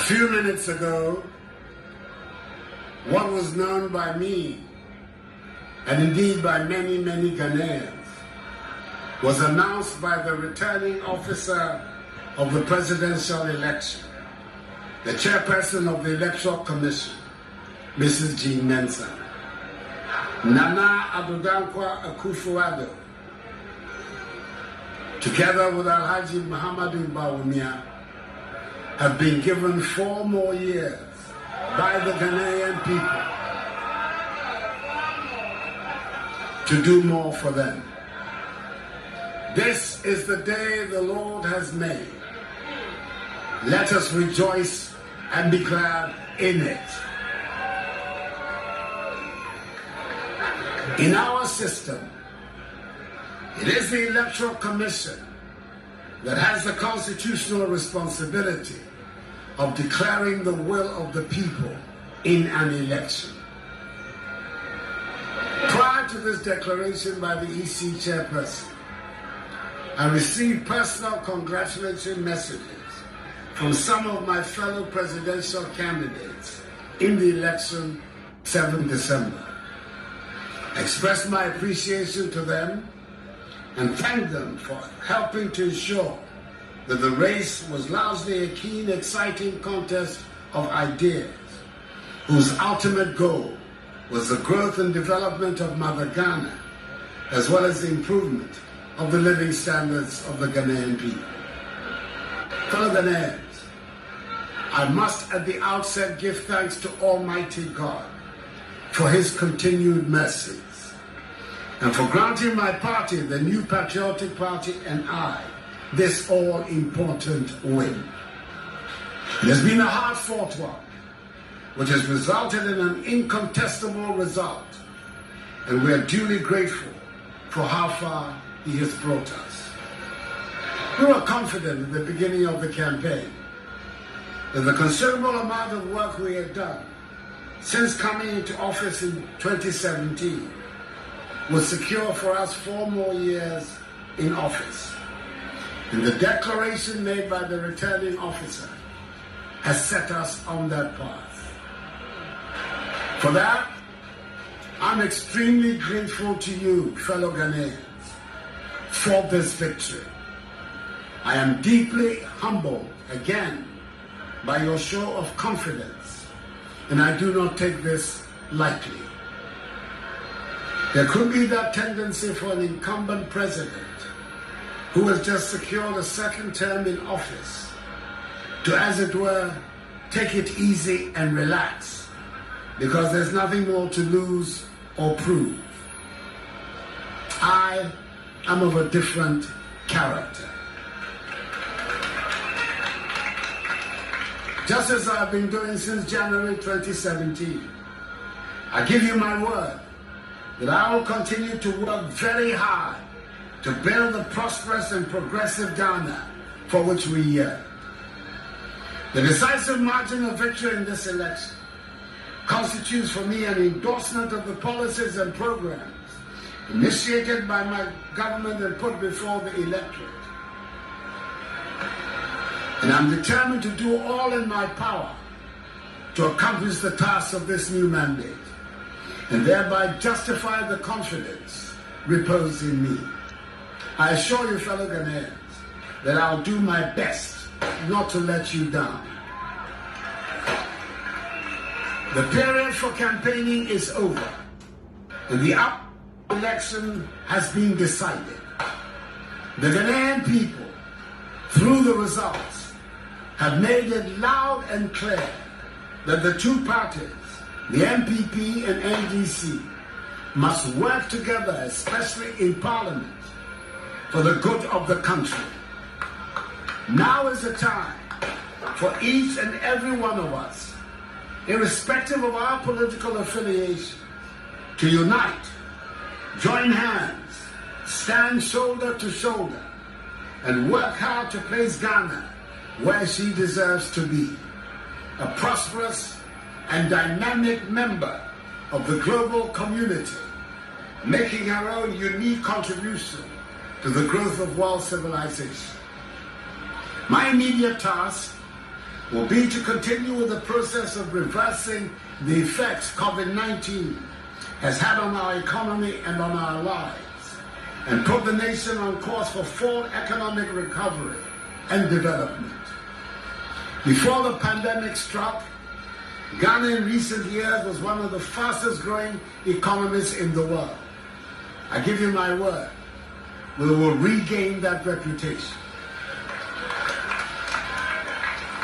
few minutes ago, what was known by me, and indeed by many, many Ghanaians, was announced by the returning officer of the presidential election, the chairperson of the Electoral Commission, Mrs. Jean Mensah. Nana Akufo-Addo, together with Alhaji Muhammadu Bawumia, have been given 4 more years by the Ghanaian people to do more for them. This is the day the Lord has made. Let us rejoice and be glad in it. In our system, it is the Electoral Commission that has the constitutional responsibility of declaring the will of the people in an election. Prior to this declaration by the EC chairperson, I received personal congratulatory messages from some of my fellow presidential candidates in the election 7 December. I expressed my appreciation to them and thanked them for helping to ensure that the race was largely a keen, exciting contest of ideas whose ultimate goal was the growth and development of Mother Ghana, as well as the improvement of the living standards of the Ghanaian people. Fellow Ghanaians, I must at the outset give thanks to Almighty God for His continued mercies and for granting my party, the New Patriotic Party, and I, this all-important win. It has been a hard-fought one, which has resulted in an incontestable result, and we are duly grateful for how far He has brought us. We were confident at the beginning of the campaign that the considerable amount of work we had done since coming into office in 2017 would secure for us 4 more years in office. And the declaration made by the returning officer has set us on that path. For that, I'm extremely grateful to you, fellow Ghanaians, for this victory. I am deeply humbled again by your show of confidence, and I do not take this lightly. There could be that tendency for an incumbent president who has just secured a 2nd term in office to, as it were, take it easy and relax because there's nothing more to lose or prove. I am of a different character. Just as I've been doing since January 2017, I give you my word that I will continue to work very hard to build the prosperous and progressive Ghana for which we yearn. The decisive margin of victory in this election constitutes for me an endorsement of the policies and programs initiated by my government and put before the electorate. And I'm determined to do all in my power to accomplish the task of this new mandate and thereby justify the confidence reposed in me. I assure you, fellow Ghanaians, that I'll do my best not to let you down. The period for campaigning is over, and the election has been decided. The Ghanaian people, through the results, have made it loud and clear that the 2 parties, the MPP and NDC, must work together, especially in Parliament, for the good of the country. Now is the time for each and every one of us, irrespective of our political affiliation, to unite, join hands, stand shoulder to shoulder, and work hard to place Ghana where she deserves to be, a prosperous and dynamic member of the global community, making her own unique contribution to the growth of world civilization. My immediate task will be to continue with the process of reversing the effects COVID-19 has had on our economy and on our lives, and put the nation on course for full economic recovery and development. Before the pandemic struck, Ghana in recent years was one of the fastest growing economies in the world. I give you my word, we will regain that reputation.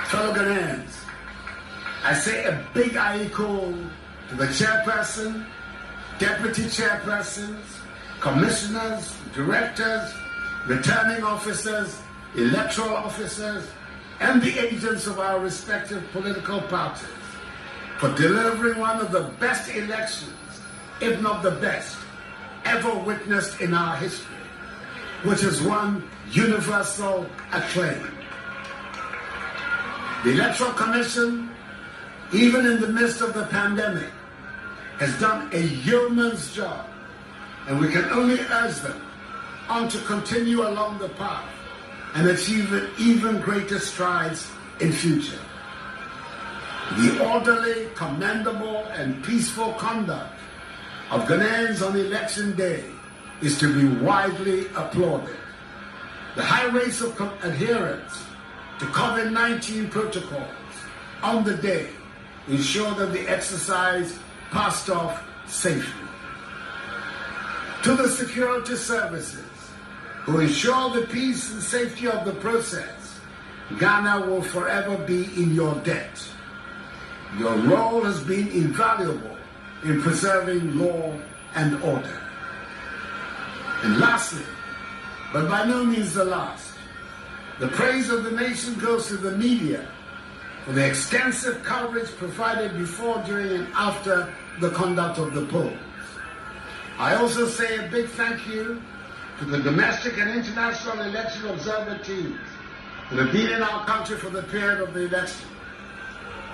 Fellow Ghanaians, I say a big aiko to the chairperson, deputy chairpersons, commissioners, directors, returning officers, electoral officers, and the agents of our respective political parties for delivering one of the best elections, if not the best, ever witnessed in our history, which has won universal acclaim. The Electoral Commission, even in the midst of the pandemic, has done a yeoman's job, and we can only urge them on to continue along the path and achieve even greater strides in future. The orderly, commendable, and peaceful conduct of Ghanaians on election day is to be widely applauded. The high rates of adherence to COVID-19 protocols on the day ensure that the exercise passed off safely. To the security services who ensure the peace and safety of the process, Ghana will forever be in your debt. Your role has been invaluable in preserving law and order. And lastly, but by no means the last, the praise of the nation goes to the media for the extensive coverage provided before, during, and after the conduct of the polls. I also say a big thank you to the domestic and international election observer teams that have been in our country for the period of the election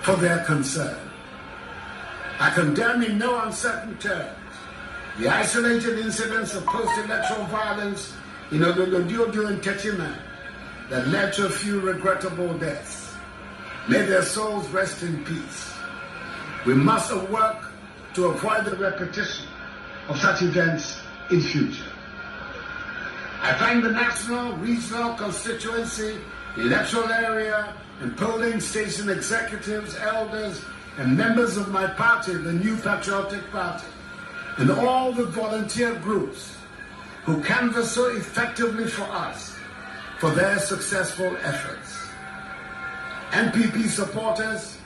for their concern. I condemn in no uncertain terms the isolated incidents of post-electoral violence in Odododio and Techiman that led to a few regrettable deaths. May their souls rest in peace. We must work to avoid the repetition of such events in future. I thank the national, regional, constituency, electoral area, and polling station executives, elders, and members of my party, the New Patriotic Party, and all the volunteer groups who canvass so effectively for us for their successful efforts. NPP supporters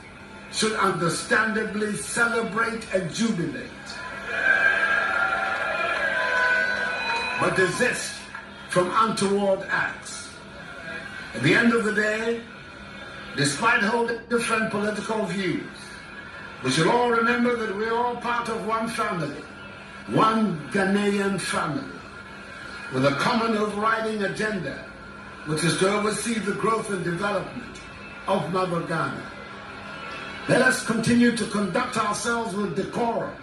should understandably celebrate and jubilate, but desist from untoward acts. At the end of the day, despite holding different political views, we should all remember that we're all part of one family, one Ghanaian family, with a common overriding agenda, which is to oversee the growth and development of Mother Ghana. Let us continue to conduct ourselves with decorum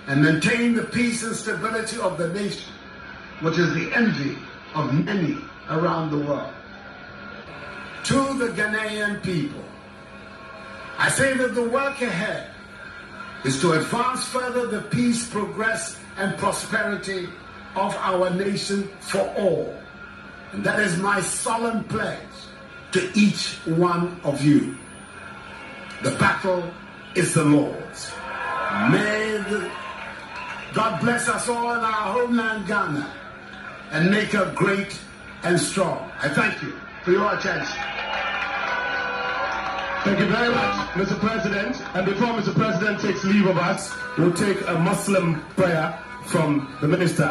and maintain the peace and stability of the nation, which is the envy of many around the world. To the Ghanaian people, I say that the work ahead is to advance further the peace, progress, and prosperity of our nation for all. And that is my solemn pledge to each one of you. The battle is the Lord's. May God bless us all in our homeland, Ghana, and make her great and strong. I thank you for your attention. Thank you very much, Mr. President. And before Mr. President takes leave of us, we'll take a Muslim prayer from the Minister.